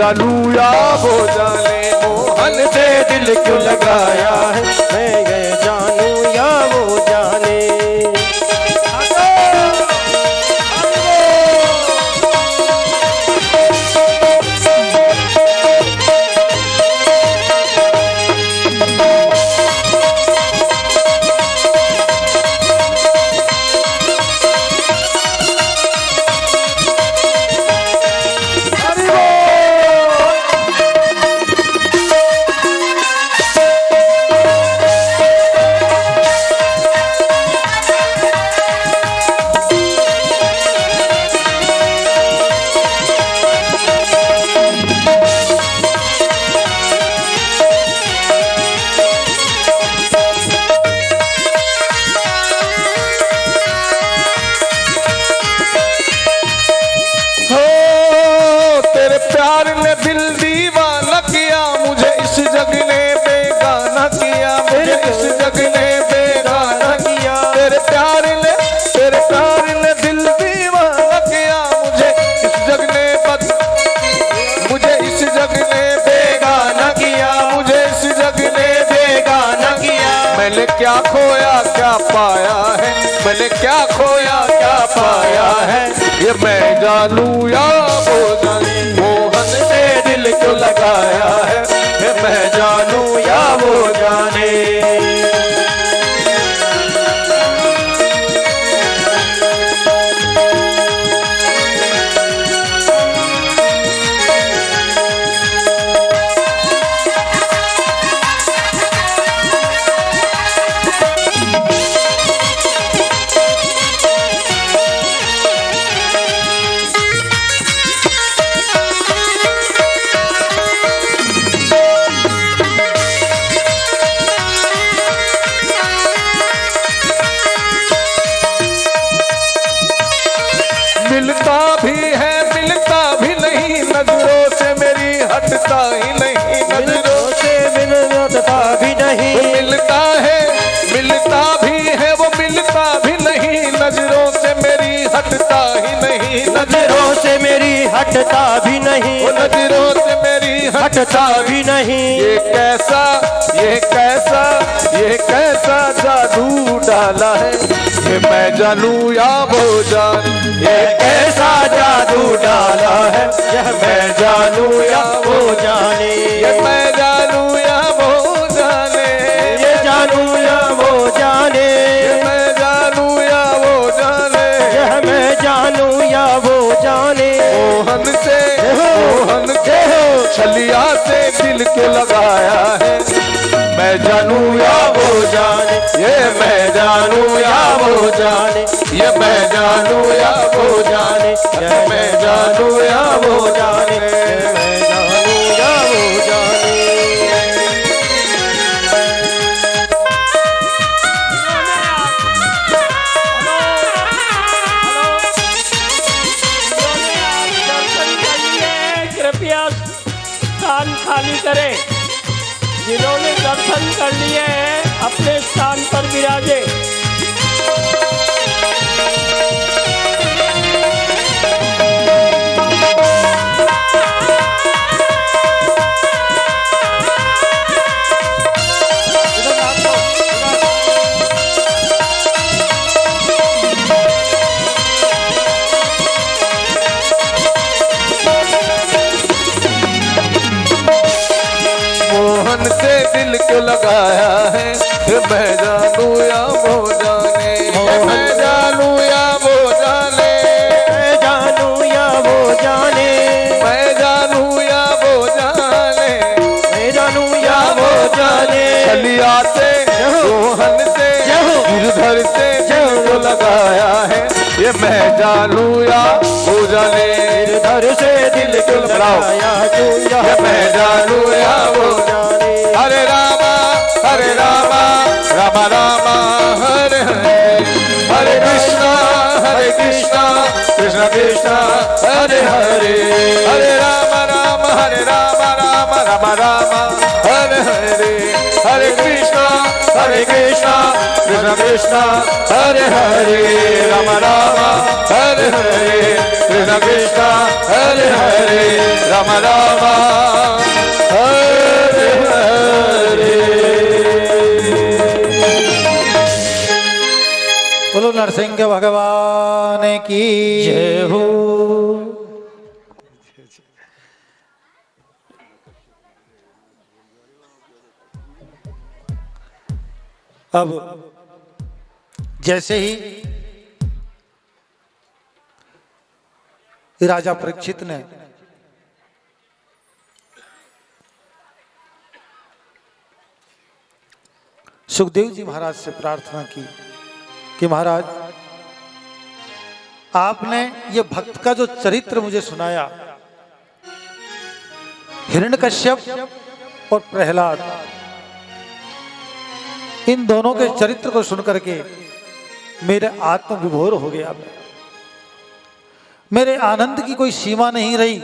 जानू या वो जाने, मोहन से दिल क्यों लगाया है, मैं ये जानू या वो जाने। प्यार ने दिल दीवाना किया, मुझे इस जग ने बेगाना किया, मुझे इस जग ने बेगाना किया। तेरे प्यार ने दिल दीवाना किया, मुझे इस जग ने बेगाना किया, मुझे इस जग ने बेगाना किया। मैंने क्या खोया क्या पाया है, मैंने क्या खोया क्या पाया है, ये मैं जानू या वो जाने, मोहन से दिल क्यों लगाया है, ये मैं जानू या वो जाने। मिलता भी है मिलता भी नहीं, नजरों से मेरी हटता ही नहीं, नजरों से मिलता भी नहीं। मिलता भी है वो मिलता भी नहीं, नजरों से मेरी हटता ही नहीं, नजरों से मेरी हटता भी नहीं, वो नजरों से मेरी हटता भी नहीं। ये कैसा जादू डाला है, ये मैं जानू या वो जान, ये कैसा जादू डाला है, यह मैं जानू या वो जाने। ये मैं जानू या वो जाने, ये जानू या वो जाने, ये मैं जानू या वो जाने, यह मैं जानू या वो जाने। मोहन से छलिया से दिल क्यों लगाया है, मैं जानू या वो जाने, ये मैं जानू या वो जाने, ये मैं जानू या वो जाने, ये मैं जानू या वो जाने, मैं जानू या वो जाने। कृपया स्थान खाली करें। जिन्होंने दर्शन कर लिए हैं अपने स्थान पर विराजे। मोहन से दिल क्यों लगाया है, मैं जानू या वो जाने, मैं जानू या वो जाने, मैं जानू या वो जाने, मैं जानू या वो जाने, मैं जानू या वो जाने। छलिया से मोहन से गिरधर से दिल को लगाया है, ये मैं जानू या वो जाने, गिरधर से दिल को लगाया, ये मैं जानू या वो जाने। हरे रामा राम राम हरे हरे, हरे कृष्णा कृष्णा कृष्णा हरे हरे, हरे राम हरे राम राम हरे हरे, हरे कृष्णा कृष्णा कृष्णा हरे हरे, राम हरे हरे, कृष्णा कृष्णा हरे हरे राम राम हरे हरे। बोलो नरसिंह भगवान की जय हो। अब जैसे ही राजा परीक्षित ने सुखदेव जी महाराज से प्रार्थना की कि महाराज आपने ये भक्त का जो चरित्र मुझे सुनाया, हिरण्यकश्यप और प्रहलाद, इन दोनों के चरित्र को सुनकर के मेरे आत्म विभोर हो गया। मेरे आनंद की कोई सीमा नहीं रही।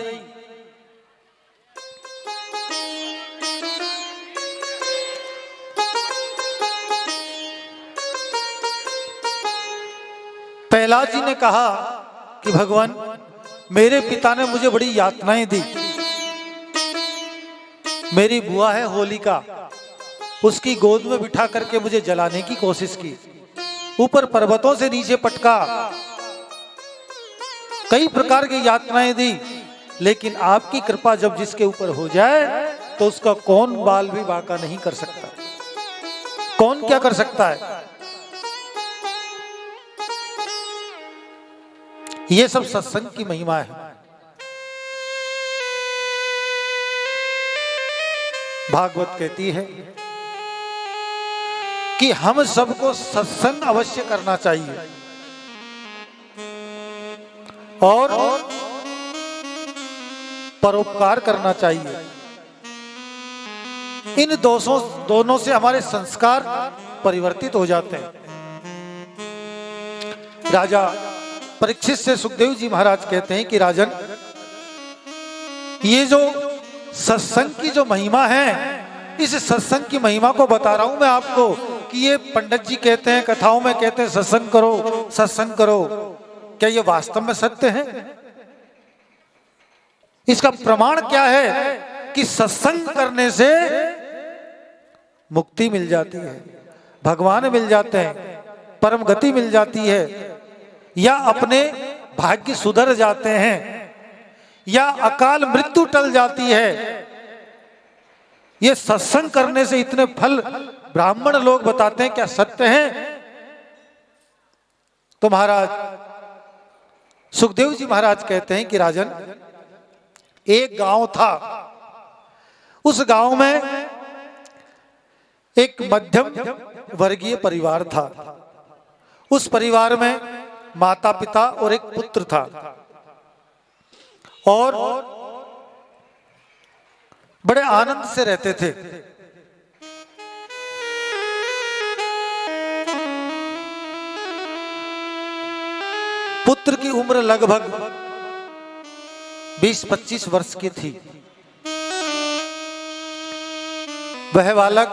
प्रहलाद जी ने कहा कि भगवान, मेरे पिता ने मुझे बड़ी यातनाएं दी। मेरी बुआ है होलिका, उसकी गोद में बिठा करके मुझे जलाने की कोशिश की, ऊपर पर्वतों से नीचे पटका, कई प्रकार की यातनाएं दी। लेकिन आपकी कृपा जब जिसके ऊपर हो जाए तो उसका कौन बाल भी बांका नहीं कर सकता। कौन क्या कर सकता है? ये सब सत्संग की महिमा है। भागवत कहती है कि हम सबको सत्संग अवश्य करना चाहिए और परोपकार करना चाहिए। इन दोनों से हमारे संस्कार परिवर्तित हो जाते हैं। राजा परीक्षित से सुखदेव जी महाराज कहते हैं कि राजन, ये जो सत्संग की जो महिमा है, इस सत्संग की महिमा को बता रहा हूं मैं आपको कि ये पंडित जी कहते हैं, कथाओं में कहते हैं सत्संग करो सत्संग करो, क्या ये वास्तव में सत्य है? इसका प्रमाण क्या है कि सत्संग करने से मुक्ति मिल जाती है, भगवान मिल जाते हैं, परम गति मिल जाती है, या अपने भाग्य सुधर जाते हैं, या अकाल मृत्यु टल जाती है। ये सत्संग करने से इतने फल ब्राह्मण लोग बताते हैं, क्या सत्य है? तो महाराज सुखदेव जी महाराज कहते हैं कि राजन, एक गांव था, उस गांव में एक मध्यम वर्गीय परिवार था। उस परिवार में माता पिता और एक पुत्र था और बड़े आनंद से रहते थे। पुत्र की उम्र लगभग 20-25 वर्ष की थी। वह बालक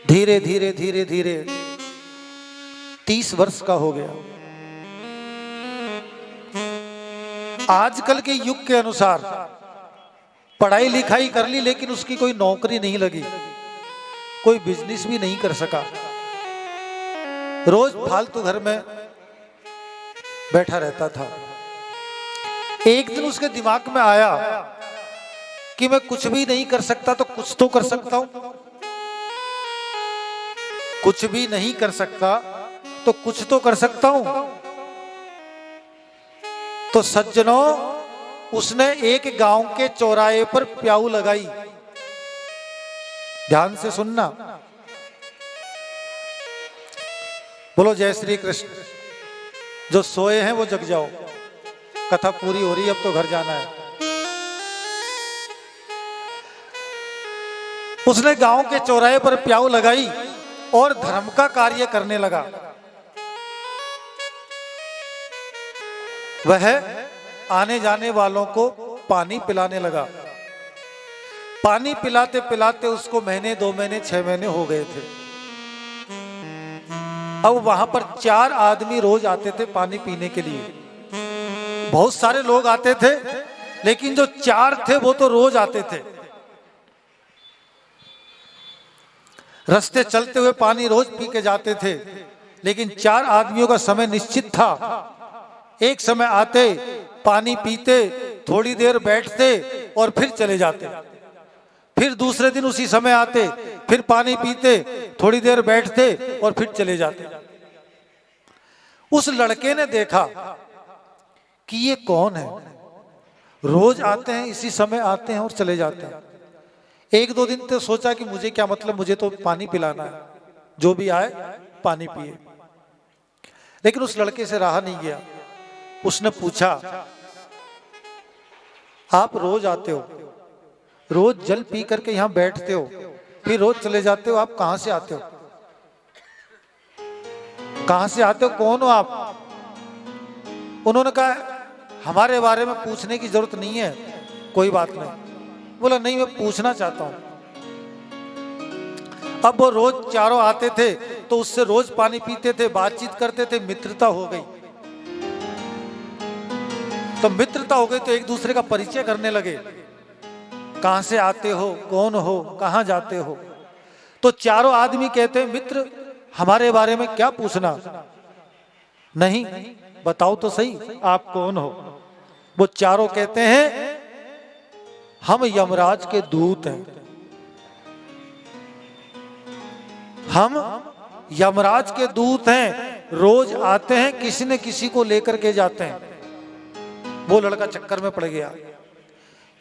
धीरे धीरे धीरे धीरे 30 वर्ष का हो गया। आजकल के युग के अनुसार पढ़ाई लिखाई कर ली, लेकिन उसकी कोई नौकरी नहीं लगी, कोई बिजनेस भी नहीं कर सका, रोज फालतू घर में बैठा रहता था। एक दिन उसके दिमाग में आया कि मैं कुछ भी नहीं कर सकता तो कुछ तो कर सकता हूं, कुछ भी नहीं कर सकता तो कुछ तो कर सकता हूं। तो सज्जनों, उसने एक गांव के चौराहे पर प्याऊ लगाई। ध्यान से सुनना, बोलो जय श्री कृष्ण। जो सोए हैं वो जग जाओ, कथा पूरी हो रही, अब तो घर जाना है। उसने गांव के चौराहे पर प्याऊ लगाई और धर्म का कार्य करने लगा। वह आने जाने वालों को पानी पिलाने लगा। पानी पिलाते पिलाते उसको महीने, 2 महीने, 6 महीने हो गए थे। अब वहां पर 4 आदमी रोज आते थे पानी पीने के लिए। बहुत सारे लोग आते थे, लेकिन जो 4 थे वो तो रोज आते थे। रास्ते चलते हुए पानी रोज पी के जाते थे, लेकिन 4 आदमियों का समय निश्चित था। एक समय आते, पानी पीते, थोड़ी देर बैठते और फिर चले जाते। फिर दूसरे दिन उसी समय आते, फिर पानी पीते, थोड़ी देर बैठते और फिर चले जाते। उस लड़के ने देखा कि ये कौन है, रोज आते हैं, इसी समय आते हैं और चले जाते हैं। 1-2 दिन तो सोचा कि मुझे क्या मतलब, मुझे तो पानी पिलाना है, जो भी आए पानी पिए। लेकिन उस लड़के से रहा नहीं गया। उसने पूछा, आप रोज आते हो, रोज जल पी करके यहां बैठते हो, फिर रोज चले जाते हो, आप कहां से आते हो? कहां से आते हो, कौन हो आप? उन्होंने कहा, हमारे बारे में पूछने की जरूरत नहीं है, कोई बात नहीं। बोला, नहीं, मैं पूछना चाहता हूं। अब वो रोज चारों आते थे तो उससे रोज पानी पीते थे, बातचीत करते थे, मित्रता हो गई। तो मित्रता हो गई तो एक दूसरे का परिचय करने लगे। कहां से आते हो, कौन हो, कहां जाते हो? तो चारों आदमी कहते हैं, मित्र, हमारे बारे में क्या पूछना? नहीं, बताओ तो सही, आप कौन हो? वो चारों कहते हैं, हम यमराज के दूत हैं। हम यमराज के दूत हैं, रोज आते हैं, किसी न किसी को लेकर के जाते हैं। वो लड़का चक्कर में पड़ गया।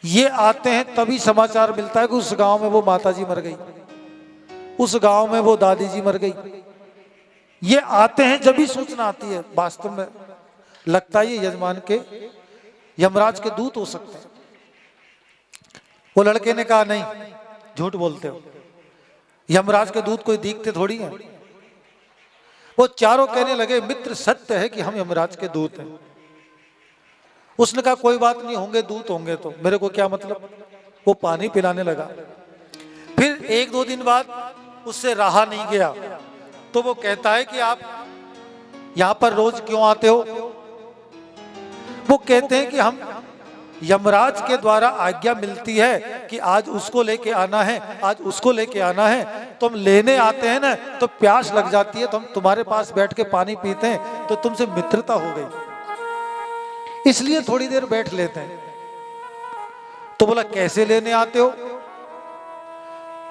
ये आते हैं तभी समाचार मिलता है कि उस गांव में वो माताजी मर गई, उस गांव में वो दादी जी मर गई। ये आते हैं जब भी सूचना आती है। वास्तव में लगता है ये यजमान के, यमराज के दूत हो सकते हैं। वो लड़के ने कहा, नहीं, झूठ बोलते हो, यमराज के दूत कोई दिखते थोड़ी हैं। वो चारों कहने लगे, मित्र, सत्य है कि हम यमराज के दूत हैं। उसने कहा, कोई बात नहीं, होंगे दूत होंगे तो मेरे को क्या मतलब। वो पानी पिलाने लगा। फिर 1-2 दिन बाद उससे रहा नहीं गया, तो वो कहता है कि आप यहां पर रोज क्यों आते हो? वो कहते हैं कि हम यमराज के द्वारा आज्ञा मिलती है कि आज उसको लेके आना है, आज उसको लेके आना है, तो हम लेने आते हैं ना, तो प्यास लग जाती है, तो हम तुम्हारे पास बैठ के पानी पीते हैं, तो तुमसे मित्रता हो गई, इसलिए थोड़ी देर बैठ लेते हैं। तो बोला, कैसे लेने आते हो?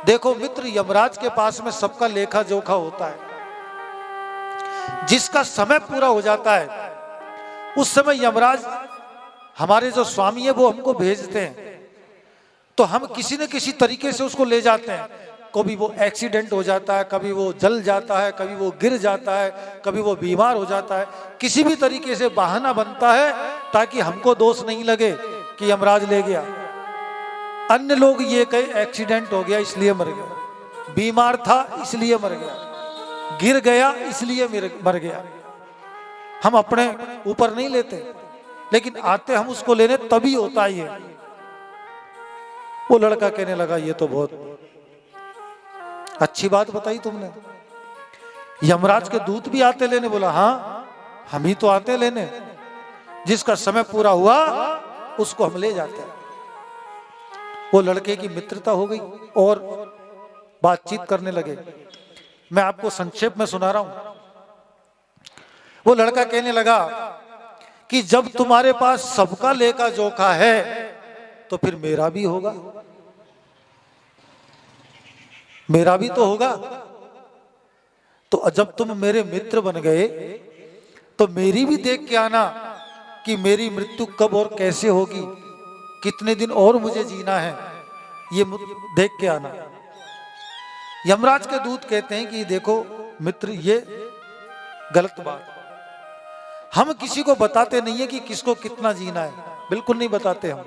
देखो मित्र, यमराज के पास में सबका लेखा जोखा होता है। जिसका समय पूरा हो जाता है, उस समय यमराज, हमारे जो स्वामी है, वो हमको भेजते हैं, तो हम किसी न किसी तरीके से उसको ले जाते हैं। कभी वो एक्सीडेंट हो जाता है, कभी वो जल जाता है, कभी वो गिर जाता है, कभी वो बीमार हो जाता है। किसी भी तरीके से बहाना बनता है ताकि हमको दोष नहीं लगे कि यमराज ले गया। अन्य लोग ये कहे, एक्सीडेंट हो गया इसलिए मर गया, बीमार था इसलिए मर गया, गिर गया इसलिए मर गया। हम अपने ऊपर नहीं लेते, लेकिन आते हम उसको लेने तभी होता ही है। वो लड़का कहने लगा, ये तो बहुत अच्छी बात बताई तुमने, यमराज के दूत भी आते लेने? बोला, हाँ, हम ही तो आते लेने, जिसका समय पूरा हुआ उसको हम ले जाते हैं। वो लड़के की मित्रता हो गई और बातचीत करने लगे। मैं आपको संक्षेप में सुना रहा हूं। वो लड़का कहने लगा कि जब तुम्हारे पास सबका लेखा जोखा है तो फिर मेरा भी होगा, मेरा भी तो होगा। तो जब तुम मेरे मित्र बन गए तो मेरी भी देख के आना कि मेरी मृत्यु कब और कैसे होगी, कितने दिन और मुझे जीना है, ये देख के आना। यमराज के दूत कहते हैं कि देखो मित्र, ये गलत बात, हम किसी को बताते नहीं है कि किसको कितना जीना है, बिल्कुल नहीं बताते हम।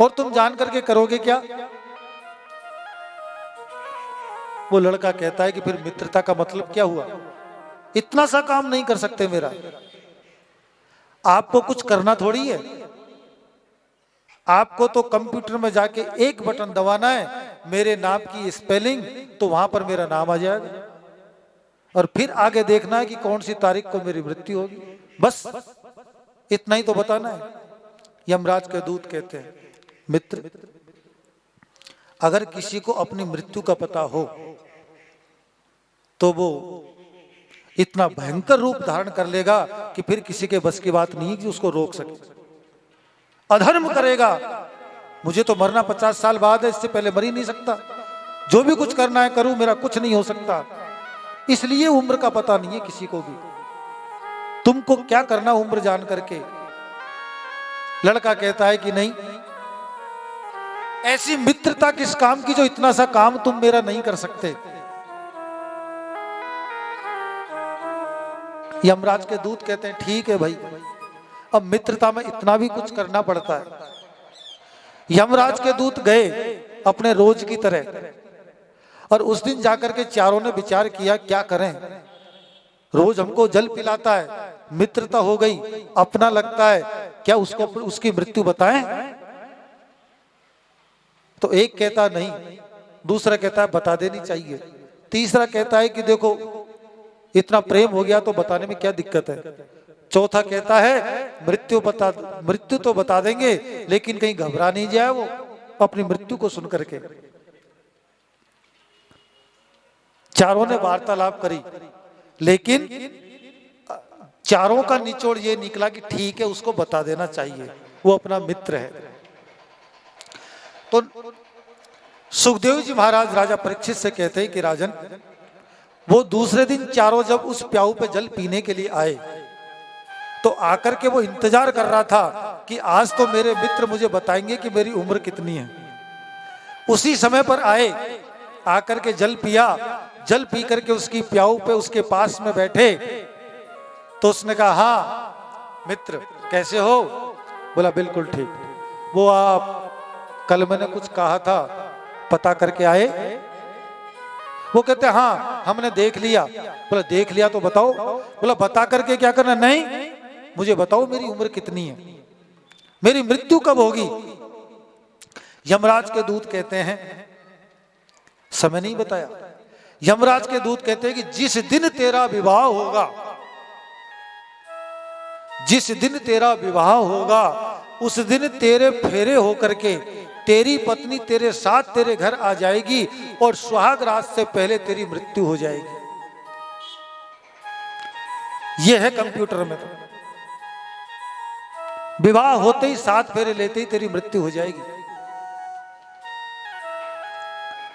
और तुम जान करके करोगे क्या? वो लड़का कहता है कि फिर मित्रता का मतलब क्या हुआ? इतना सा काम नहीं कर सकते मेरा, आपको कुछ करना थोड़ी है। आपको तो कंप्यूटर में जाके एक बटन दबाना है, मेरे नाम की स्पेलिंग, तो वहां पर मेरा नाम आ जाएगा, और फिर आगे देखना है कि कौन सी तारीख को मेरी मृत्यु होगी, बस। इतना ही तो बताना है। यमराज के दूत कहते हैं, मित्र, अगर किसी को अपनी मृत्यु का पता हो तो वो इतना भयंकर रूप धारण कर लेगा कि फिर किसी के बस की बात नहीं है कि उसको रोक सके। अधर्म करेगा, मुझे तो मरना 50 साल बाद है, इससे पहले मर ही नहीं सकता, जो भी कुछ करना है करूं, मेरा कुछ नहीं हो सकता। इसलिए उम्र का पता नहीं है किसी को भी। तुमको क्या करना उम्र जान करके? लड़का कहता है कि नहीं, ऐसी मित्रता किस काम की जो इतना सा काम तुम मेरा नहीं कर सकते। यमराज के दूत कहते हैं, ठीक है भाई, अब मित्रता में इतना भी कुछ करना पड़ता है। यमराज के दूत गए अपने रोज की तरह, और उस दिन जाकर के चारों ने विचार किया क्या करें। रोज हमको जल पिलाता है, मित्रता हो गई, अपना लगता है, क्या उसको उसकी मृत्यु बताएं? तो एक कहता नहीं, दूसरा कहता है बता देनी चाहिए, तीसरा कहता है कि देखो इतना प्रेम हो गया तो बताने में क्या दिक्कत है, चौथा कहता है मृत्यु तो बता देंगे, लेकिन कहीं घबरा नहीं जाए वो अपनी मृत्यु को सुन करके। चारों ने वार्तालाप करी, लेकिन चारों का निचोड़ ये निकला कि ठीक है, उसको बता देना चाहिए, वो अपना मित्र है। तो सुखदेव जी महाराज राजा परीक्षित से कहते हैं कि राजन, वो दूसरे दिन चारों जब उस प्याऊ पे जल पीने के लिए आए तो आकर के वो इंतजार कर रहा था कि आज तो मेरे मित्र मुझे बताएंगे कि मेरी उम्र कितनी है। उसी समय पर आए, आकर के जल पिया, जल पी करके उसकी प्याऊ पे उसके पास में बैठे, तो उसने कहा, हाँ मित्र कैसे हो? बोला बिल्कुल ठीक। वो आप कल मैंने कुछ कहा था, पता करके आए? वो कहते हाँ हमने देख लिया। बोला देख लिया तो बताओ। बोला बता करके क्या करना? नहीं, मुझे बताओ मेरी उम्र कितनी है, मेरी मृत्यु कब होगी? यमराज के दूत कहते हैं समय नहीं बताया। यमराज के दूत कहते हैं कि जिस दिन तेरा विवाह होगा, जिस दिन तेरा विवाह होगा उस दिन तेरे फेरे होकर के तेरी पत्नी तेरे साथ तेरे घर आ जाएगी और सुहाग रात से पहले तेरी मृत्यु हो जाएगी। यह है कंप्यूटर में, तो विवाह होते ही 7 फेरे लेते ही तेरी मृत्यु हो जाएगी,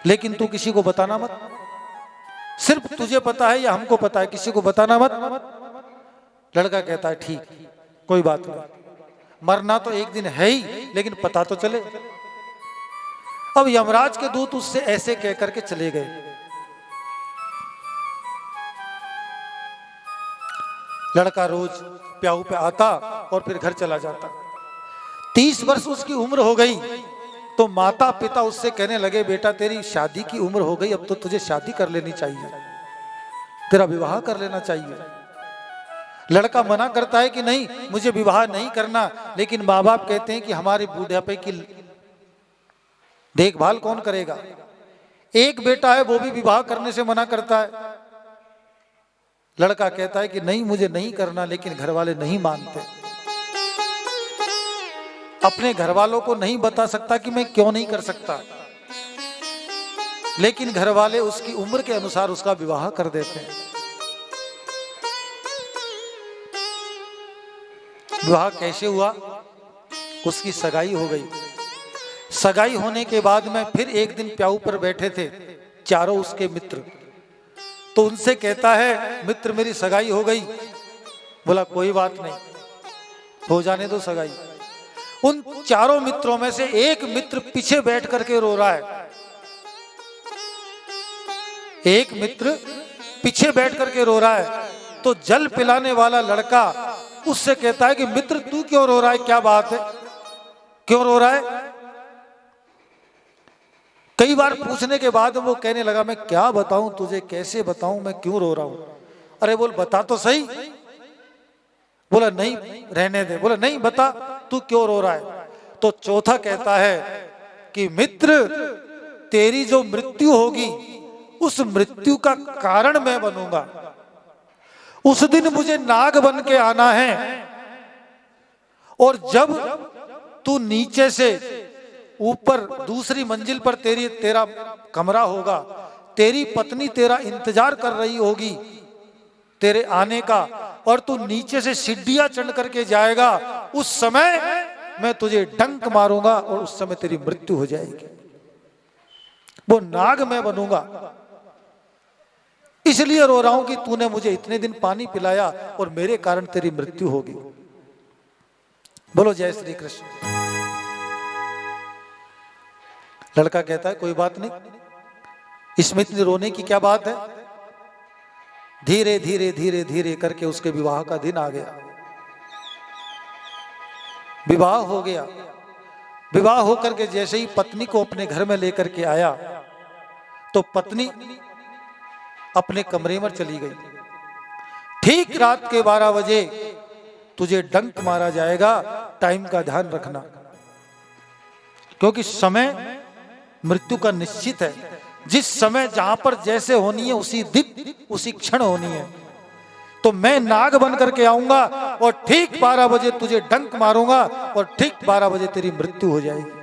लेकिन तू किसी को बताना मत, सिर्फ तुझे पता है या हमको पता है, किसी को बताना मत। लड़का कहता है ठीक, कोई बात नहीं, मरना तो एक दिन है ही, लेकिन पता तो चले। अब यमराज के दूत उससे ऐसे कह करके चले गए। लड़का रोज प्याऊ पे आता और फिर घर चला जाता। 30 वर्ष उसकी उम्र हो गई तो माता पिता उससे कहने लगे, बेटा तेरी शादी की उम्र हो गई, अब तो तुझे शादी कर लेनी चाहिए, तेरा विवाह कर लेना चाहिए। लड़का मना करता है कि नहीं मुझे विवाह नहीं करना, लेकिन माँ बाप कहते हैं कि हमारे बुढ़ापे की देखभाल कौन करेगा। एक बेटा है वो भी विवाह करने से मना करता है। लड़का कहता है कि नहीं मुझे नहीं करना, लेकिन घर वाले नहीं मानते। अपने घर वालों को नहीं बता सकता कि मैं क्यों नहीं कर सकता, लेकिन घर वाले उसकी उम्र के अनुसार उसका विवाह कर देते हैं। विवाह कैसे हुआ? उसकी सगाई हो गई। सगाई होने के बाद में फिर एक दिन प्याऊ पर बैठे थे चारों उसके मित्र, तो उनसे कहता है मित्र मेरी सगाई हो गई। बोला कोई बात नहीं, हो जाने दो सगाई। उन चारों मित्रों में से एक मित्र पीछे बैठ करके रो रहा है। एक मित्र पीछे बैठ करके रो रहा है, तो जल पिलाने वाला लड़का उससे कहता है कि मित्र तू क्यों रो रहा है, क्या बात है, क्यों रो रहा है? कई बार पूछने के बाद वो कहने लगा मैं क्या बताऊं तुझे, कैसे बताऊं मैं क्यों रो रहा हूं। अरे बोल बता तो सही। बोला नहीं रहने दे। बोला नहीं बता तू क्यों रो रहा है। तो चौथा कहता है कि मित्र तेरी जो मृत्यु होगी उस मृत्यु का कारण मैं बनूंगा। उस दिन मुझे नाग बन के आना है और जब तू नीचे से ऊपर दूसरी मंजिल पर तेरा कमरा होगा, तेरी पत्नी तेरा इंतजार कर रही होगी तेरे आने का, और तू नीचे से सीढ़ियां चढ़ करके जाएगा, उस समय मैं तुझे डंक मारूंगा और उस समय तेरी मृत्यु हो जाएगी। वो नाग मैं बनूंगा। इसलिए रो रहा हूं कि तूने मुझे इतने दिन पानी पिलाया और मेरे कारण तेरी मृत्यु होगी। बोलो जय श्री कृष्ण। लड़का कहता है कोई बात नहीं, इसमें इतनी रोने की क्या बात है। धीरे धीरे धीरे धीरे करके उसके विवाह का दिन आ गया। विवाह हो गया। विवाह होकर के जैसे ही पत्नी को अपने घर में लेकर के आया तो पत्नी अपने कमरे में चली गई। ठीक रात के 12 बजे तुझे डंक मारा जाएगा, टाइम का ध्यान रखना, क्योंकि समय मृत्यु का निश्चित है। जिस समय जहां पर जैसे होनी है उसी दिन उसी क्षण होनी है। तो मैं नाग बन करके आऊंगा और ठीक 12 बजे तुझे डंक मारूंगा और ठीक 12 बजे तेरी मृत्यु हो जाएगी।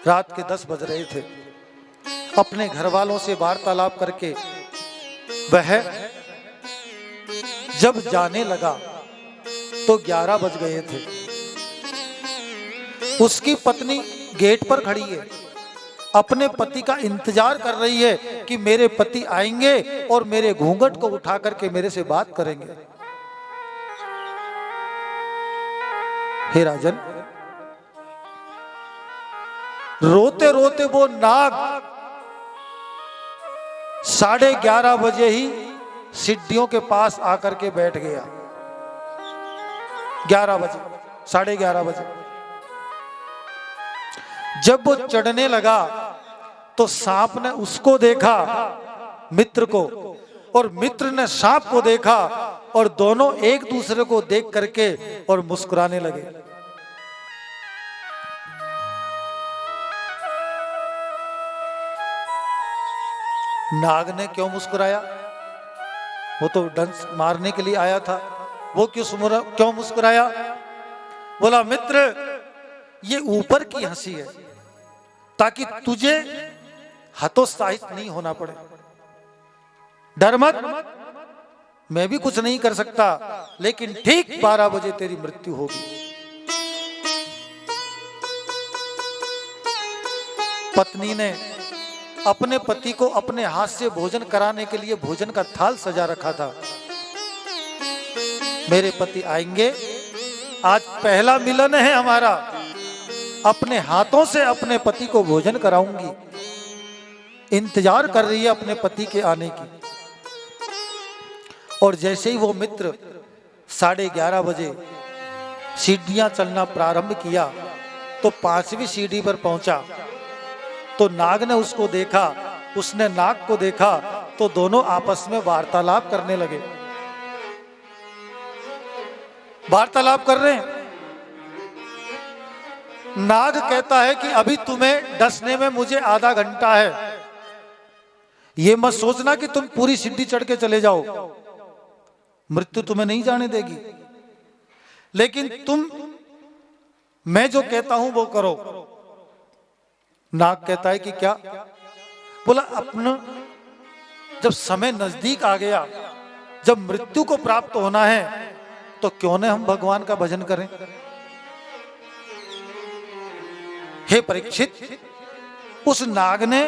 रात के 10 बज रहे थे। अपने घर वालों से वार्तालाप करके वह जब जाने लगा तो 11 बज गए थे। उसकी पत्नी गेट पर खड़ी है, अपने पति का इंतजार कर रही है कि मेरे पति आएंगे और मेरे घूंघट को उठा करके मेरे से बात करेंगे। हे राजन, रोते रोते वो नाग 11:30 बजे ही सीढ़ियों के पास आकर के बैठ गया। 11 बजे, 11:30 बजे जब वो चढ़ने लगा तो सांप ने उसको देखा, मित्र को, और मित्र ने सांप को देखा और दोनों एक दूसरे को देख करके और मुस्कुराने लगे। नाग ने क्यों मुस्कुराया? वो तो डंक मारने के लिए आया था। वो क्यों मुस्कुराया? बोला मित्र, ये ऊपर की हंसी है ताकि तुझे हतोत्साहित नहीं होना पड़े। डर मत, मैं भी कुछ नहीं कर सकता, लेकिन ठीक 12 बजे तेरी मृत्यु होगी। पत्नी ने अपने पति को अपने हाथ से भोजन कराने के लिए भोजन का थाल सजा रखा था। मेरे पति आएंगे, आज पहला मिलन है हमारा, अपने हाथों से अपने पति को भोजन कराऊंगी। इंतजार कर रही है अपने पति के आने की। और जैसे ही वो मित्र 11:30 बजे सीढ़ियां चलना प्रारंभ किया तो 5वीं सीढ़ी पर पहुंचा तो नाग ने उसको देखा, उसने नाग को देखा, तो दोनों आपस में वार्तालाप करने लगे। वार्तालाप कर रहे हैं। नाग कहता है कि अभी तुम्हें डसने में मुझे आधा घंटा है, ये मत सोचना कि तुम पूरी सीढ़ी चढ़ के चले जाओ, मृत्यु तुम्हें नहीं जाने देगी, लेकिन तुम मैं जो कहता हूं वो करो। नाग कहता है कि क्या? बोला अपना जब समय नजदीक आ गया, जब मृत्यु को प्राप्त होना है, तो क्यों न हम भगवान का भजन करें। हे परीक्षित, उस नाग ने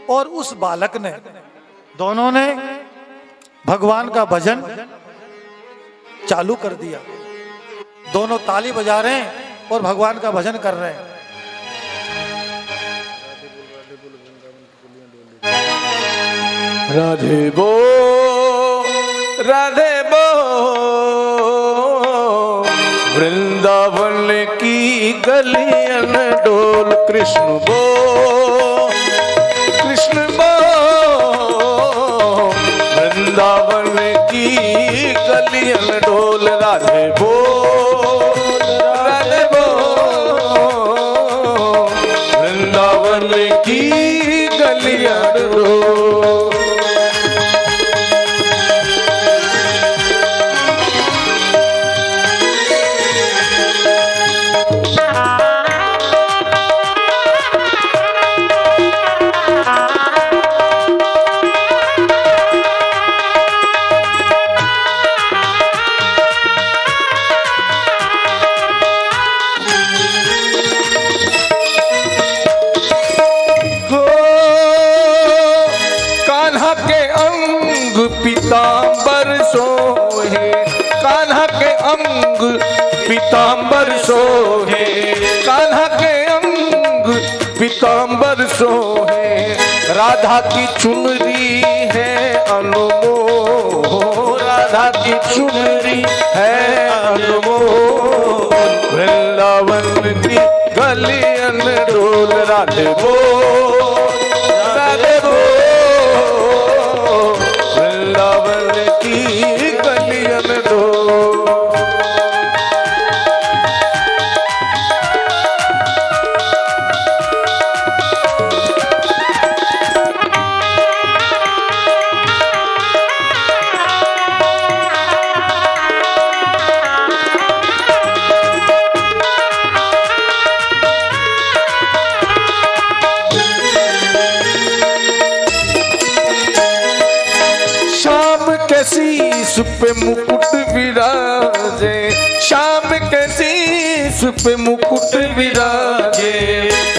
और उस बालक ने, दोनों ने भगवान का भजन चालू कर दिया। दोनों ताली बजा रहे हैं और भगवान का भजन कर रहे हैं। राधे बो, राधे बो, वृंदावन की गलियन डोल। कृष्ण बो, कृष्ण बो, वृंदावन की गलियन डोल। राधे बो, राधे बो, वृंदावन की गलियन डोल। अंग पीतांबर सोहे, कान्हा के अंग पीतांबर सोहे, कान्हा के अंग पीतांबर सोहे। राधा की चुनरी है अनमोल, राधा की चुनरी है अनमोल। वृंदावन की गलियन डोल, राधे बोल राधे बोल, वृंदावन की गलियन डोल। शीश पे मुकुट विराजे, शाम के शीश पे मुकुट विराजे।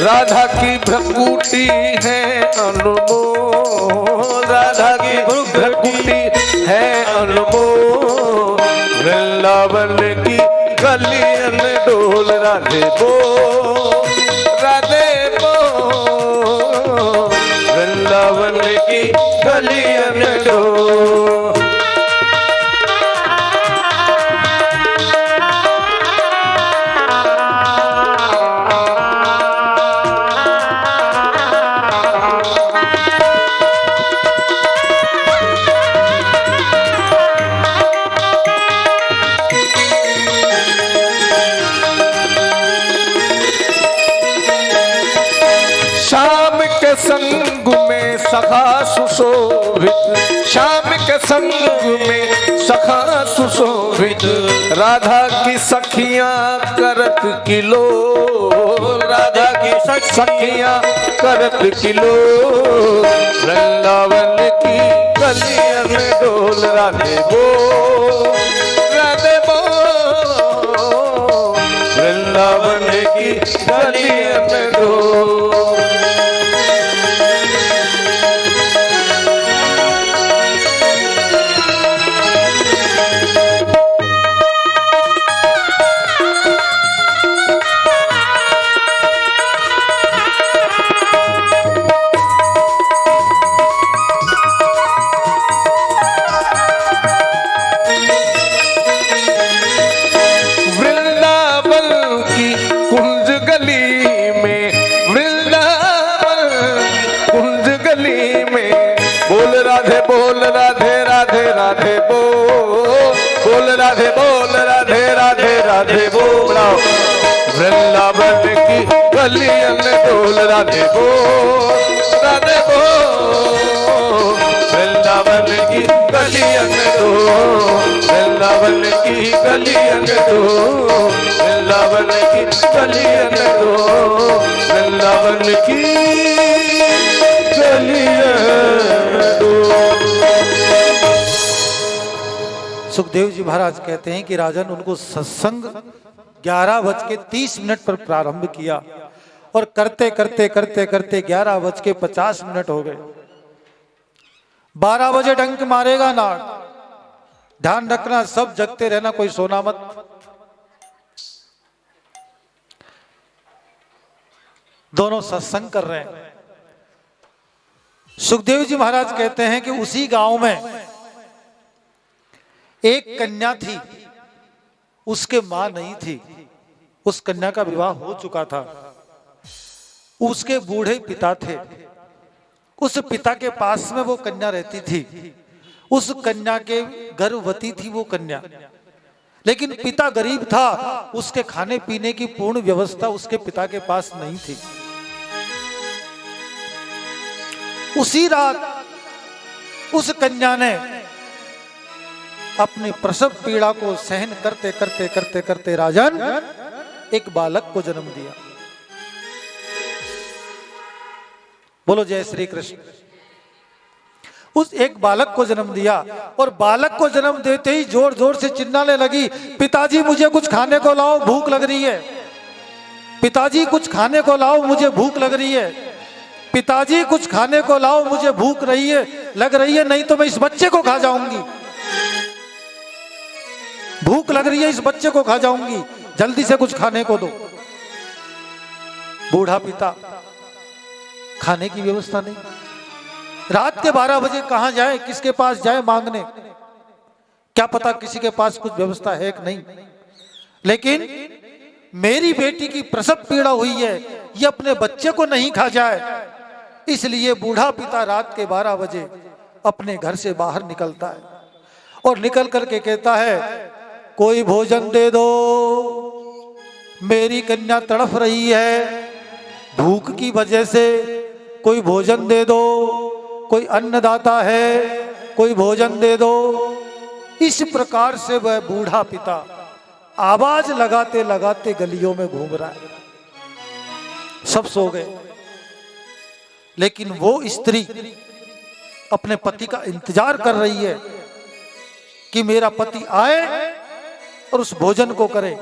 राधा की भ्रकुटी है अनमोल, राधा की भ्रकुटी है अनमोल। वृंदावन की गलियन डोल, राधे बोल राधे बोल, वृंदावन की गलियन डोल। शाम के संग में सखा सुशोभित, शाम के संग में सखा सुशोभित। राधा की सखियां करत किलो, राधा की सखियां करत किलो। वृंदावन की गलियन डोल, राधे बोल राधे बोल, वृंदावन की गलियन डोल। बोल राधे राधे राधे बोल राधे बोल राधे राधे राधे बोल। वृंदावन की गलियन डोल, राधे बोल राधे बोल, वृंदावन की गलियन डोल, वृंदावन की गलियन डोल, वृंदावन की गलियन डोल, वृंदावन की गलियन डोल। सुखदेव जी महाराज कहते हैं कि राजन उनको सत्संग 11:30 पर प्रारंभ किया और करते करते करते करते 11:50 हो गए। 12 बजे डंक मारेगा ना, ध्यान रखना, सब जगते रहना, कोई सोना मत। दोनों सत्संग कर रहे हैं। सुखदेव जी महाराज कहते हैं कि उसी गांव में एक कन्या थी, उसके मां नहीं थी, उस कन्या का विवाह हो चुका था। उसके बूढ़े पिता थे, उस पिता के पास में वो कन्या रहती थी। उस कन्या के गर्भवती थी वो कन्या, लेकिन पिता गरीब था, उसके खाने पीने की पूर्ण व्यवस्था उसके पिता के पास नहीं थी। उसी रात उस कन्या ने अपनी प्रसव पीड़ा को सहन करते करते करते करते राजन एक बालक को जन्म दिया। बोलो जय श्री कृष्ण। उस एक बालक को जन्म दिया और बालक को जन्म देते ही जोर जोर से चिल्लाने लगी, पिताजी मुझे कुछ खाने को लाओ, भूख लग रही है। पिताजी कुछ खाने को लाओ, मुझे भूख लग रही है। पिताजी कुछ खाने को लाओ, मुझे भूख रही है। लग रही है, नहीं तो मैं इस बच्चे को खा जाऊंगी। भूख लग रही है, इस बच्चे को खा जाऊंगी, जल्दी से कुछ खाने को दो। बूढ़ा पिता, खाने की व्यवस्था नहीं। रात के 12 बजे कहां जाए, किसके पास जाए मांगने, क्या पता किसी के पास कुछ व्यवस्था है कि नहीं। लेकिन मेरी बेटी की प्रसव पीड़ा हुई है, ये अपने बच्चे को नहीं खा जाए, इसलिए बूढ़ा पिता रात के 12 बजे अपने घर से बाहर निकलता है और निकल करके कहता है, कोई भोजन दे दो, मेरी कन्या तड़फ रही है भूख की वजह से, कोई भोजन दे दो, कोई अन्नदाता है, कोई भोजन दे दो। इस प्रकार से वह बूढ़ा पिता आवाज लगाते लगाते गलियों में घूम रहा है। सब सो गए, लेकिन वो स्त्री अपने पति का इंतजार कर रही है कि मेरा पति आए और उस भोजन को करे।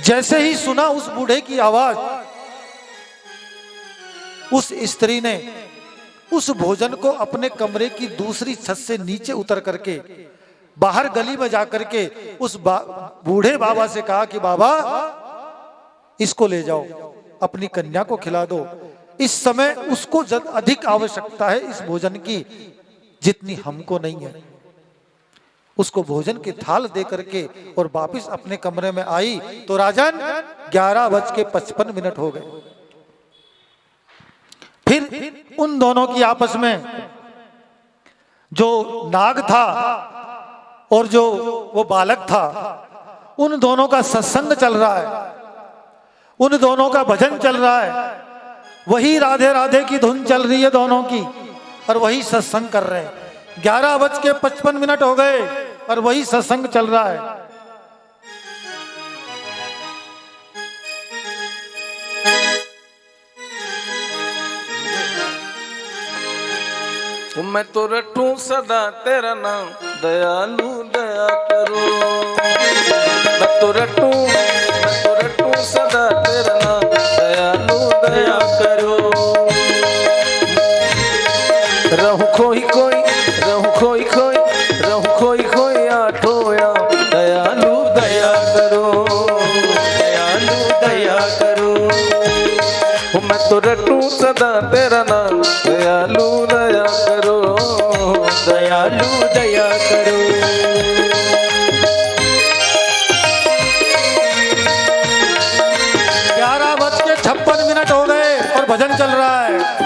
जैसे ही सुना उस बूढ़े की आवाज, उस स्त्री ने उस भोजन को अपने कमरे की दूसरी छत से नीचे उतर करके बाहर गली में जाकर के उस बूढ़े बाबा से कहा कि बाबा इसको ले जाओ, अपनी कन्या को खिला दो। इस समय उसको अधिक आवश्यकता है इस भोजन की, जितनी हमको नहीं है। उसको भोजन की थाल दे करके और वापिस अपने कमरे में आई तो राजन 11:55 हो गए। फिर उन दोनों की आपस में, जो नाग था और जो वो बालक था, उन दोनों का सत्संग चल रहा है, उन दोनों का भजन चल रहा है। वही राधे राधे की धुन चल रही है दोनों की, और वही सत्संग कर रहे हैं। 11:55 हो गए और वही सत्संग चल रहा है। मैं तो रटूं सदा तेरा नाम, दयालु दया करो। मैं तो रटूं सदा तेरा नाम, दयालु दया करो। रहूं खोई खोई, रहूं खोई खोई, रहूं खोई खोई आठोया, दयालु दया करो, दयालु दया करो। मैं तो रटूं सदा तेरा नाम, दयालु दया करो, दयालु दया करो। 11:56 हो गए और भजन चल रहा है।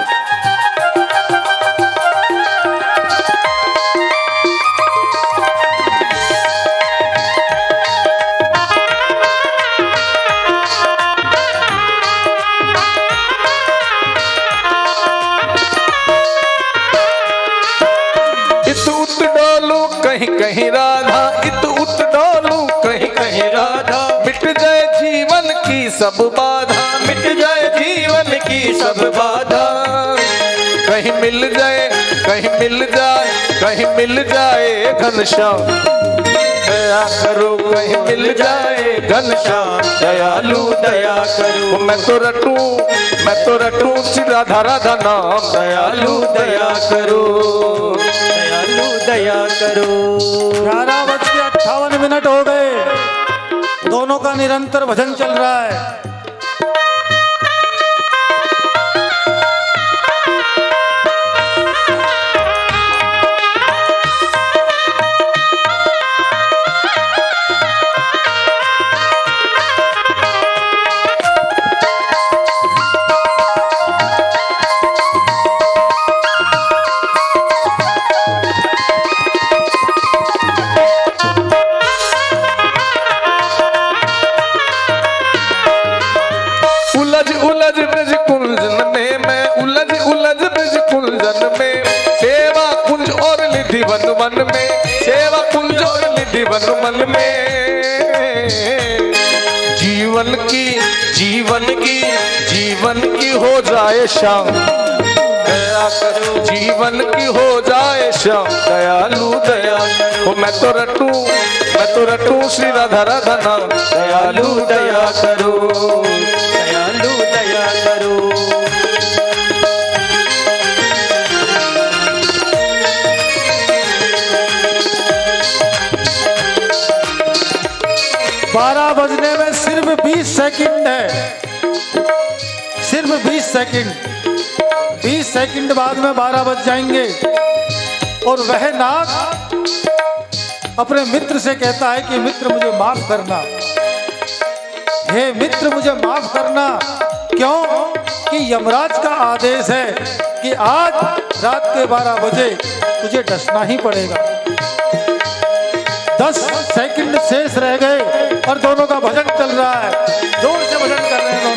कहीं कहीं राधा, इत उत डोलू कहीं कहीं राधा। मिट जाए जीवन की सब बाधा, मिट जाए जीवन की सब बाधा। कहीं मिल जाए, कहीं मिल जाए, कहीं मिल जाए घनश्याम, दया करो। कहीं मिल जाए घनश्याम, दयालु दया करो। मैं तो रटूं श्री राधा राधा नाम, दयालु दया करो, दयालु दया करो। 11:58 हो गए, दोनों का निरंतर भजन चल रहा है। वन वन में सेवा कुंज और निधि वन मन में। जीवन की हो जाए शाम, दया करो। जीवन की हो जाए शाम, दयालु दया। मैं तो रटूं श्री राधा राधा नाम, दयालु दया करो, दयालु दया करो। 12 बजने में सिर्फ 20 सेकंड है, सिर्फ 20 सेकंड। 20 सेकंड बाद में 12 बज जाएंगे और वह नाग अपने मित्र से कहता है कि मित्र मुझे माफ करना, हे मित्र मुझे माफ करना। क्यों? कि यमराज का आदेश है कि आज रात के 12 बजे तुझे डसना ही पड़ेगा। 10 सेकंड शेष रह गए और दोनों का भजन चल रहा है, जोर से भजन कर रहे हैं दोनों।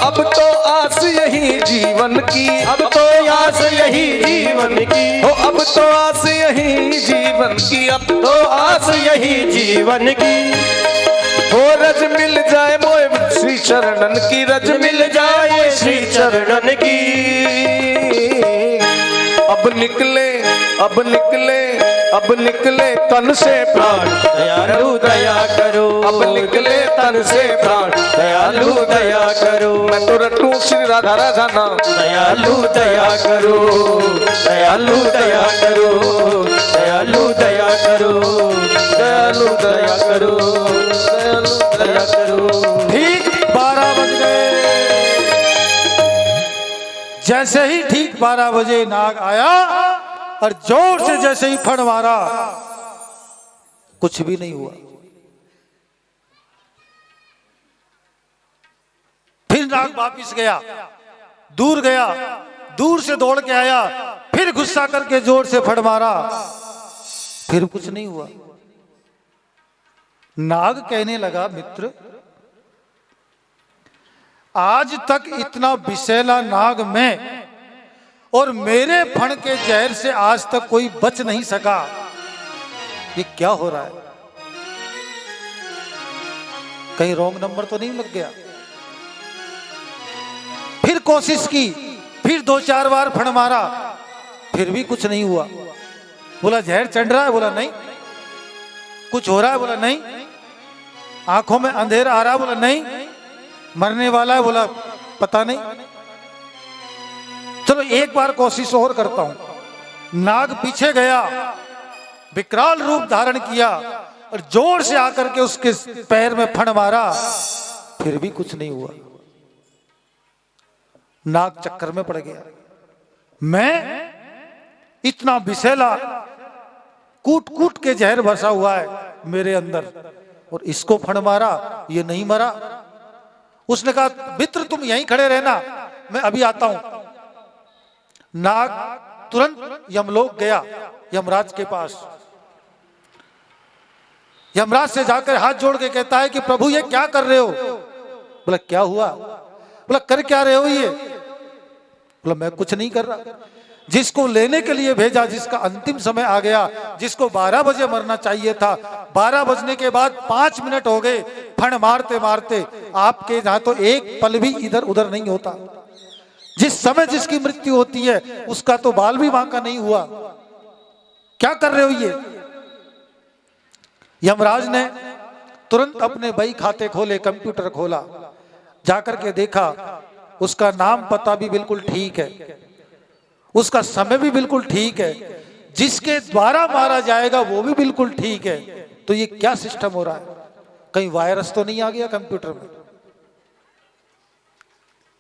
अब तो आस यही जीवन की, अब तो आस यही जीवन की, हो अब तो आस यही जीवन की, अब तो आस यही जीवन की। हो रज मिल जाए मोए श्री चरणन की, रज मिल जाए श्री चरणन की। अब निकले अब निकले अब निकले तन से प्राण, दयालु दया करो। अब निकले तन से प्राण, दयालु दया करो। मैं तो रटूं श्री राधा राधा नाम, दयालु दया करो, दयालु दया करो, दयालु दया करो, दयालु दया करो, दयालु दया करो। ठीक 12 बज गए। जैसे ही ठीक 12 बजे नाग आया और जोर से जैसे ही फण मारा, कुछ भी नहीं हुआ। फिर नाग वापिस गया, दूर गया, दूर से दौड़ के आया, फिर गुस्सा करके जोर से फण मारा, फिर कुछ नहीं हुआ। नाग कहने लगा, मित्र आज तक इतना विषैला नाग मैं, और मेरे फण के जहर से आज तक कोई बच नहीं सका, ये क्या हो रहा है? कहीं रॉन्ग नंबर तो नहीं लग गया? फिर कोशिश की, फिर 2-4 बार फण मारा, फिर भी कुछ नहीं हुआ। बोला जहर चढ़ रहा है? बोला नहीं। कुछ हो रहा है? बोला नहीं। आंखों में अंधेरा आ रहा है? बोला नहीं। मरने वाला है? बोला पता नहीं। चलो एक बार कोशिश और करता हूं। नाग पीछे गया, विकराल रूप धारण किया और जोर से आकर के उसके पैर में फण मारा, फिर भी कुछ नहीं हुआ। नाग चक्कर में पड़ गया। मैं इतना विषैला, कूट कूट के जहर बसा हुआ है मेरे अंदर, और इसको फण मारा, ये नहीं मरा। उसने कहा मित्र तुम यहीं खड़े रहना, मैं अभी आता हूं। नाग तुरंत यमलोक गया, यमराज के पास। यमराज से जाकर हाथ जोड़ के कहता है कि प्रभु ये क्या कर रहे हो? बोला क्या हुआ? बोला कर क्या रहे हो ये? बोला मैं कुछ नहीं कर रहा। जिसको लेने के लिए भेजा, जिसका अंतिम समय आ गया, जिसको 12 बजे मरना चाहिए था, 12 बजने के बाद 5 मिनट हो गए फण मारते मारते, आपके यहां तो एक पल भी इधर उधर नहीं होता। जिस समय जिसकी मृत्यु होती है उसका तो बाल भी बांका नहीं हुआ, क्या कर रहे हो ये? यमराज ने तुरंत अपने बही खाते खोले, कंप्यूटर खोला, जाकर के देखा उसका नाम पता भी बिल्कुल ठीक है, उसका समय भी बिल्कुल ठीक है, जिसके द्वारा मारा जाएगा वो भी बिल्कुल ठीक है। तो ये क्या सिस्टम हो रहा है? कहीं वायरस तो नहीं आ गया कंप्यूटर में?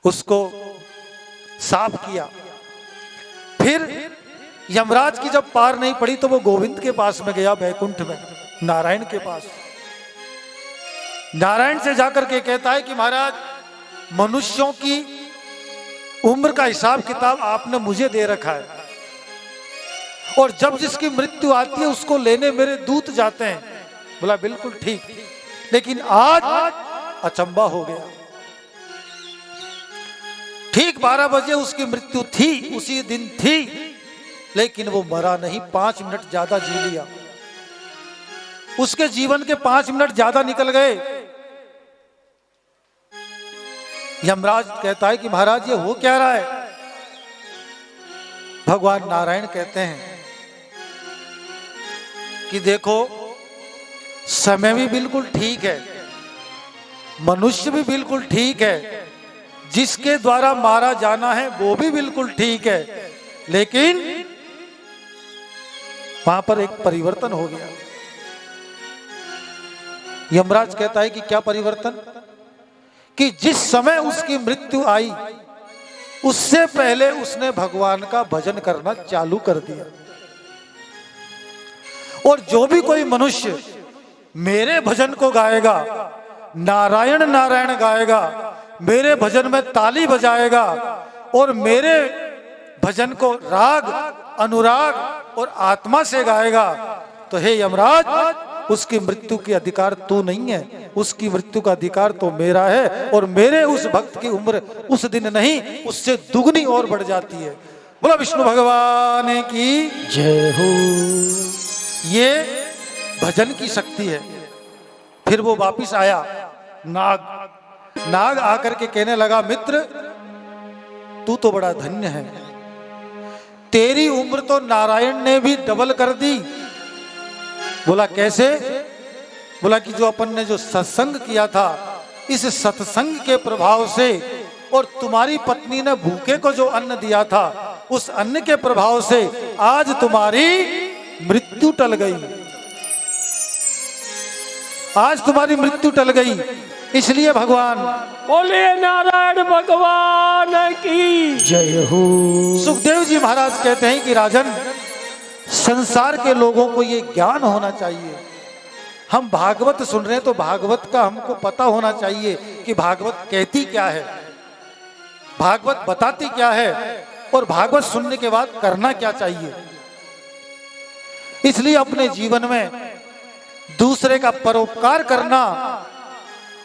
उसको साफ किया। फिर यमराज की जब पार नहीं पड़ी तो वो गोविंद के पास में गया, बैकुंठ में, नारायण के पास। नारायण से जाकर के कहता है कि महाराज मनुष्यों की उम्र का हिसाब किताब आपने मुझे दे रखा है, और जब जिसकी मृत्यु आती है उसको लेने मेरे दूत जाते हैं। बोला बिल्कुल ठीक, लेकिन आज अचंबा हो गया। ठीक 12 बजे उसकी मृत्यु थी, उसी दिन थी, लेकिन वो मरा नहीं, 5 मिनट ज्यादा जी लिया। उसके जीवन के 5 मिनट ज्यादा निकल गए। यमराज कहता है कि महाराज ये हो क्या रहा है? भगवान नारायण कहते हैं कि देखो समय भी बिल्कुल ठीक है, मनुष्य भी बिल्कुल ठीक है, जिसके द्वारा मारा जाना है वो भी बिल्कुल ठीक है, लेकिन वहां पर एक परिवर्तन हो गया। यमराज कहता है कि क्या परिवर्तन, कि जिस समय उसकी मृत्यु आई उससे पहले उसने भगवान का भजन करना चालू कर दिया। और जो भी कोई मनुष्य मेरे भजन को गाएगा, नारायण नारायण गाएगा, मेरे भजन में ताली बजाएगा और मेरे भजन को राग, अनुराग और आत्मा से गाएगा, तो हे यमराज, उसकी मृत्यु के अधिकार तू नहीं है, उसकी मृत्यु का अधिकार तो मेरा है। और मेरे उस भक्त की उम्र उस दिन नहीं, उससे दुगनी और बढ़ जाती है। बोला विष्णु भगवान की जय हो। ये भजन की शक्ति है। फिर वो वापिस आया, नाग आकर के कहने लगा, मित्र तू तो बड़ा धन्य है, तेरी उम्र तो नारायण ने भी डबल कर दी। बोला कैसे? बोला कि जो अपन ने जो सत्संग किया था, इस सत्संग के प्रभाव से और तुम्हारी पत्नी ने भूखे को जो अन्न दिया था, उस अन्न के प्रभाव से आज तुम्हारी मृत्यु टल गई, आज तुम्हारी मृत्यु टल गई। इसलिए भगवान बोलिए नारायण भगवान की जय हो। सुखदेव जी महाराज कहते हैं कि राजन, संसार के लोगों को ये ज्ञान होना चाहिए। हम भागवत सुन रहे हैं तो भागवत का हमको पता होना चाहिए कि भागवत कहती क्या है, भागवत बताती क्या है, और भागवत सुनने के बाद करना क्या चाहिए। इसलिए अपने जीवन में दूसरे का परोपकार करना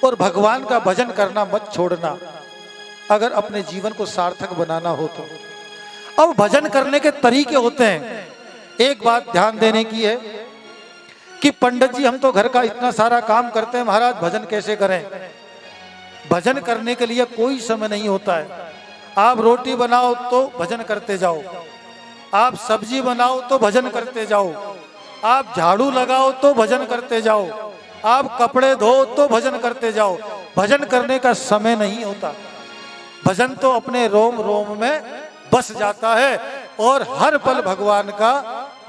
और भगवान का भजन करना मत छोड़ना, अगर अपने जीवन को सार्थक बनाना हो तो। अब भजन करने के तरीके होते हैं। एक बात ध्यान देने की है कि पंडित जी हम तो घर का इतना सारा काम करते हैं, महाराज भजन कैसे करें? भजन करने के लिए कोई समय नहीं होता है। आप रोटी बनाओ तो भजन करते जाओ, आप सब्जी बनाओ तो भजन करते जाओ, आप झाड़ू लगाओ तो भजन करते जाओ, आप कपड़े धो तो भजन करते जाओ। भजन करने का समय नहीं होता। भजन तो अपने रोम रोम में बस जाता है और हर पल भगवान का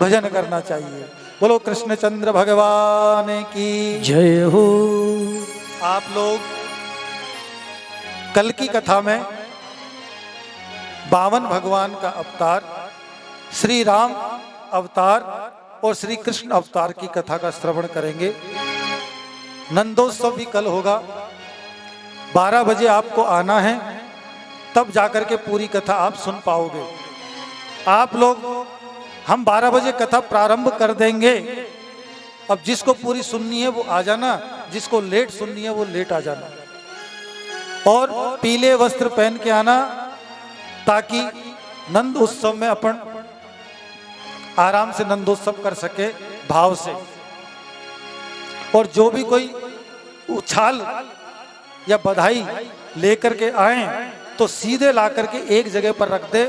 भजन करना चाहिए। बोलो कृष्णचंद्र भगवान की जय हो। आप लोग कल की कथा में 52 भगवान का अवतार, श्री राम अवतार और श्री कृष्ण अवतार की कथा का श्रवण करेंगे। नंदोत्सव भी कल होगा। 12 बजे आपको आना है, तब जाकर के पूरी कथा आप सुन पाओगे। आप लोग, हम 12 बजे कथा प्रारंभ कर देंगे। अब जिसको पूरी सुननी है वो आ जाना, जिसको लेट सुननी है वो लेट आ जाना। और पीले वस्त्र पहन के आना, ताकि नंद उत्सव में अपन आराम से नंदोत्सव कर सके भाव से। और जो भी कोई उछाल या बधाई लेकर के आए तो सीधे ला करके एक जगह पर रख दे।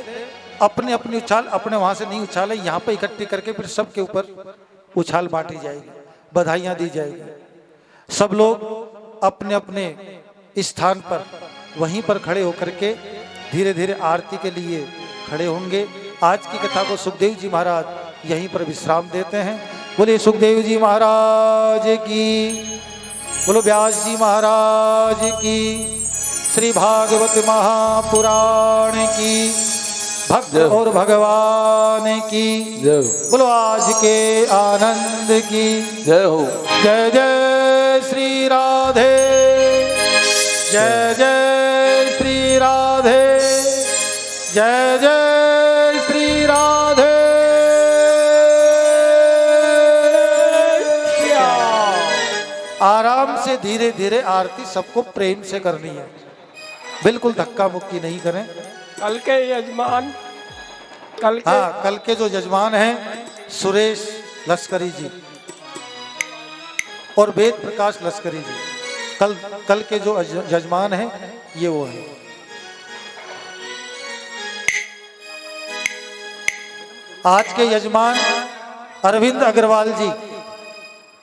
अपने अपनी उछाल अपने वहां से नहीं उछाले, यहाँ पे इकट्ठी करके फिर सबके ऊपर उछाल बांटी जाएगी, बधाइयाँ दी जाएगी। सब लोग अपने अपने स्थान पर वहीं पर खड़े होकर के धीरे धीरे आरती के लिए खड़े होंगे। आज की कथा को सुखदेव जी महाराज यहीं पर विश्राम देते हैं। बोले सुखदेव जी महाराज की, बोलो व्यास जी महाराज की, श्री भागवत महापुराण की, भक्त और भगवान की बोलो, आज के आनंद की जय हो। जय जय श्री राधे, जय जय श्री राधे, जय जय श्री राधे। आराम से धीरे धीरे आरती सबको प्रेम से करनी है, बिल्कुल धक्का मुक्की नहीं करें। कल के यजमान, कल के जो यजमान हैं सुरेश लश्करी जी और वेद प्रकाश लश्करी जी, कल के जो यजमान हैं ये वो हैं। आज के यजमान अरविंद अग्रवाल जी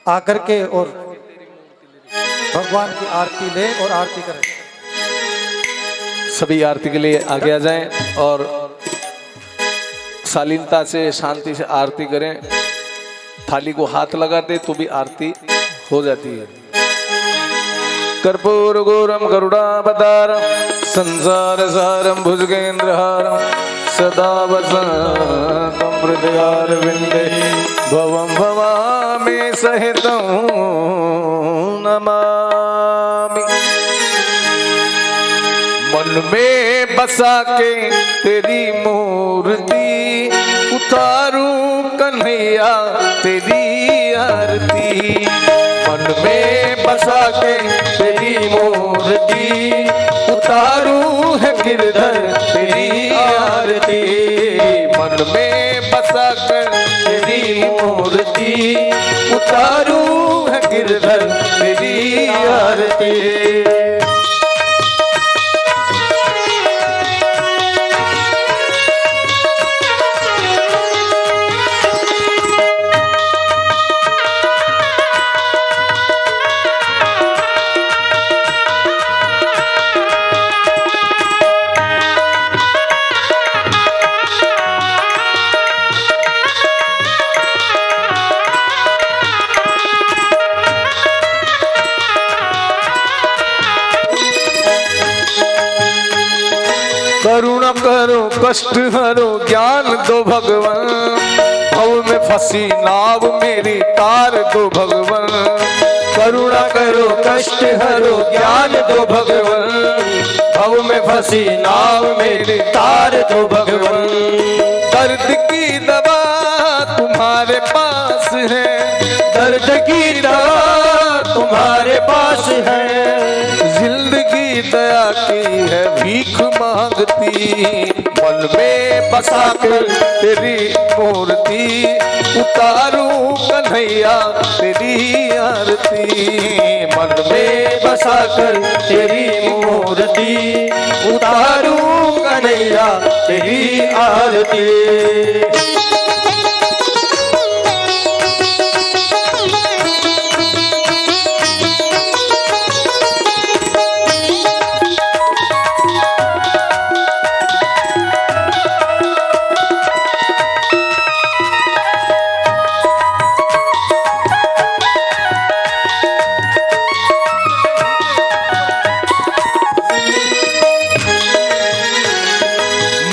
आकर के और भगवान की आरती ले और आरती करें। सभी आरती के लिए आगे आ जाएं और शालीनता से, शांति से आरती करें। थाली को हाथ लगाते तो भी आरती हो जाती है। कर्पूर गौरम गरुडावतारम संसार सारम भुजगेन्द्रहारम सदा वसंतम हृदयारविंदे भवम भवामि सहितं नमामि। मन में बसा के तेरी मूर्ति उतारूं कन्हैया तेरी आरती। मन में बसा के तेरी मूर्ति उतारूं है गिरधर तेरी आरती। मन में बसा कर तेरी मूर्ति उतारूं है गिरधर तेरी आरती। करुणा करो कष्ट हरो ज्ञान दो भगवान। भव में फंसी नाव मेरी तार दो भगवान। करुणा करो कष्ट हरो ज्ञान दो भगवान। भव में फंसी नाव मेरी तार दो भगवान। दर्द की दवा तुम्हारे पास है। दर्द की दवा तुम्हारे पास है। जिंदगी दया की है भीख मांगती। मन में बसा कर तेरी मूर्ति उतारूं कन्हैया तेरी आरती। मन में बसा कर तेरी मूर्ति उतारूं कन्हैया तेरी आरती।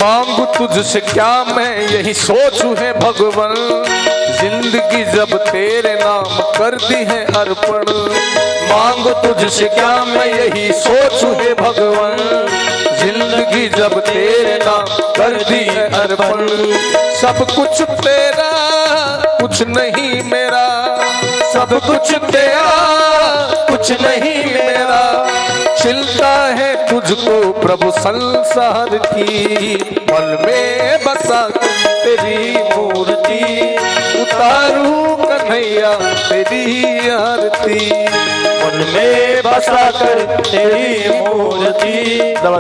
मांगू तुझसे क्या मैं यही सोचूं है भगवान। जिंदगी जब तेरे नाम कर दी है अर्पण। मांगू तुझसे क्या मैं यही सोचूं है भगवान। जिंदगी जब तेरे नाम कर दी है अर्पण। सब कुछ तेरा कुछ नहीं मेरा। सब कुछ तेरा कुछ नहीं मेरा। चिंता है तुझको प्रभु संसार की। मन में बसा तेरी मूर्ति उतारूं कन्हैया तेरी आरती। मन में बसा कर तेरी मूर्ति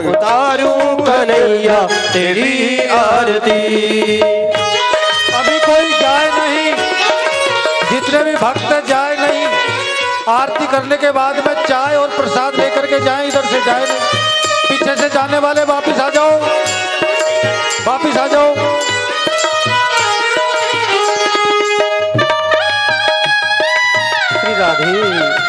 उतारूं कन्हैया तेरी आरती। अभी कोई जाए नहीं, जितने भी भक्त जाए नहीं। आरती करने के बाद में चाय और प्रसाद लेकर के जाएं, इधर से जाए नहीं। पीछे से जाने वाले वापिस आ जाओ, वापिस आ जाओ। श्री राधे।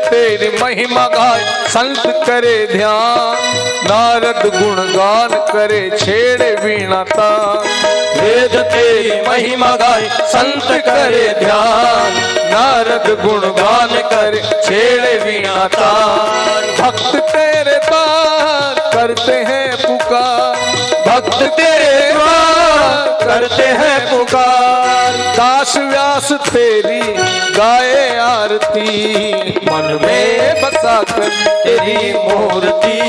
तेरी महिमा गाय संत करे ध्यान। नारद गुणगान करे छेड़े वीणा तान। वेद तेरी महिमा गाय संत करे ध्यान। नारद गुणगान करे छेड़े वीणा तान। भक्त तेरे पार करते हैं पुकार। भक्त तेरे पार करते हैं पुकार। दास व्यास तेरी गाए आरती। मन में बसा कर तेरी मूर्ति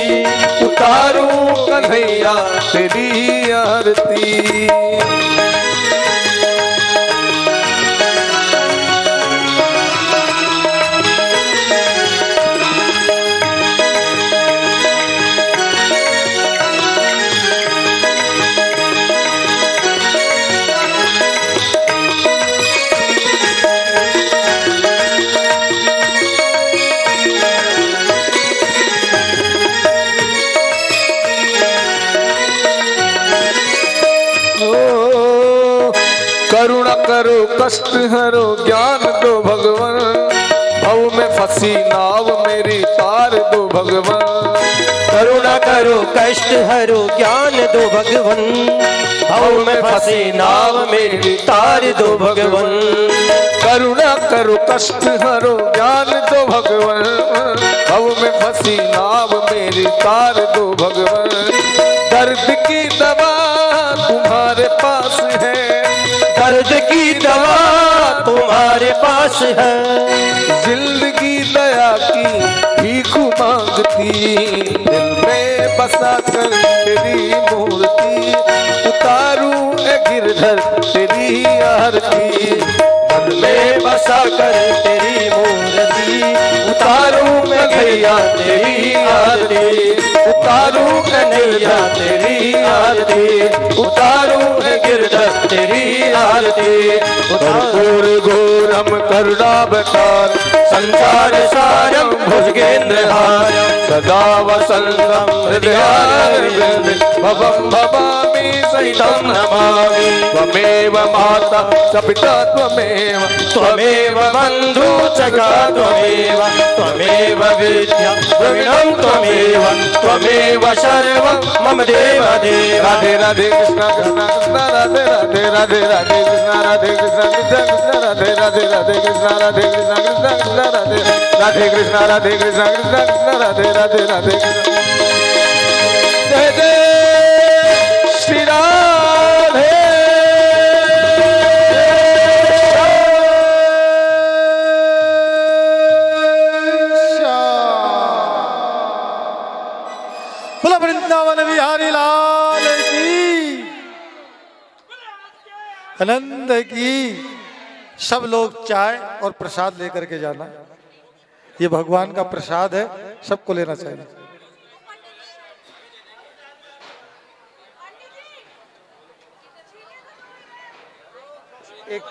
उतारूं कन्हैया तेरी आरती। करो कष्ट हरो ज्ञान दो भगवान, भव में फंसी नाव मेरी तार दो भगवान। करुणा करो कष्ट हरो ज्ञान दो भगवन, भव में फंसी नाव मेरी तार दो भगवन। करुणा करो कष्ट हरो ज्ञान दो भगवान, भव में फंसी नाव मेरी तार दो भगवान। दर्द की दवा तुम्हारे पास है, दर्द की दवा तुम्हारे पास है। जिंदगी दया की भीख मांगती, दिल में बसा कर तेरी मूर्ति, उतारूं ए गिरधर तेरी आरती। दिल में बसा कर तेरी मूर्ति, उतारूं मैं भैया तेरी आरती। उतारूं कन्हैया तेरी आरती, उतारूं है गिरधर तेरी आरती। कर्पूर घोरम करुणावतार, संसार सारम भुजगेन्द्रहारम, सदा वसंतम हृदयारविंद, भवम भवामि सहितं नमामि। त्वमेव माता च पिता त्वमेव, त्वमेव बन्धु सखा त्वमेव, त्वमेव विद्या द्रविणं त्वमेव, त्वमेव सर्वं मम देव देव। राधे राधे कृष्ण कृष्ण कृष्ण राधे राधे, राधे राधे कृष्ण राधे कृष्ण कृष्ण कृष्ण राधे राधे, राधे कृष्ण राधे कृष्ण कृष्ण कृष्ण राधे, राधे कृष्ण राधे कृष्ण कृष्ण कृष्ण राधे राधे, राधे कृष्ण। जय जय श्री राधे। बोला वृंदावन बिहारी लाल की, आनंद की। सब लोग चाय और प्रसाद लेकर के जाना, ये भगवान का प्रसाद है, सबको लेना चाहिए। एक